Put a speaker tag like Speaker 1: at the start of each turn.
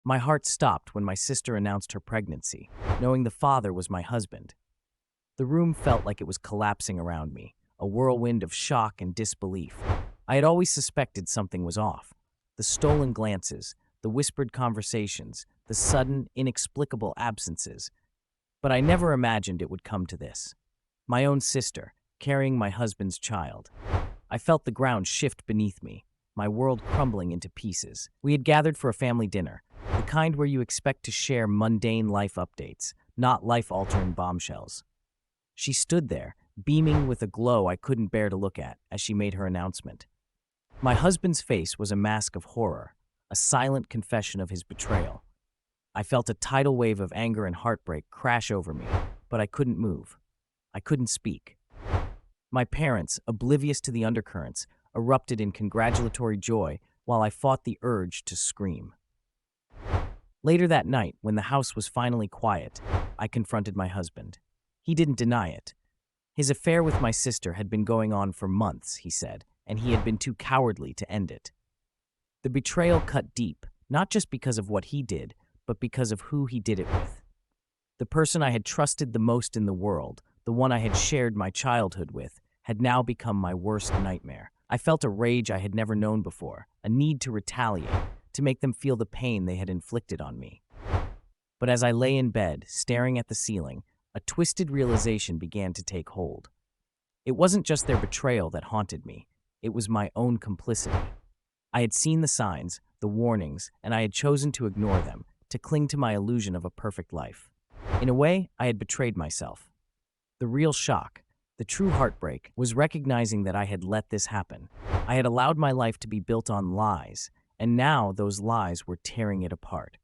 Speaker 1: My heart stopped when my sister announced her pregnancy, knowing the father was my husband. The room felt like it was collapsing around me, a whirlwind of shock and disbelief. I had always suspected something was off. The stolen glances, the whispered conversations, the sudden, inexplicable absences. But I never imagined it would come to this. My own sister, carrying my husband's child. I felt the ground shift beneath me, my world crumbling into pieces. We had gathered for a family dinner, the kind where you expect to share mundane life updates, not life-altering bombshells. She stood there, beaming with a glow I couldn't bear to look at as she made her announcement. My husband's face was a mask of horror, a silent confession of his betrayal. I felt a tidal wave of anger and heartbreak crash over me, but I couldn't move. I couldn't speak. My parents, oblivious to the undercurrents, erupted in congratulatory joy while I fought the urge to scream. Later that night, when the house was finally quiet, I confronted my husband. He didn't deny it. His affair with my sister had been going on for months, he said, and he had been too cowardly to end it. The betrayal cut deep, not just because of what he did, but because of who he did it with. The person I had trusted the most in the world, the one I had shared my childhood with, had now become my worst nightmare. I felt a rage I had never known before, a need to retaliate, to make them feel the pain they had inflicted on me. But as I lay in bed, staring at the ceiling, a twisted realization began to take hold. It wasn't just their betrayal that haunted me, it was my own complicity. I had seen the signs, the warnings, and I had chosen to ignore them, to cling to my illusion of a perfect life. In a way, I had betrayed myself. The real shock, the true heartbreak, was recognizing that I had let this happen. I had allowed my life to be built on lies, and now those lies were tearing it apart.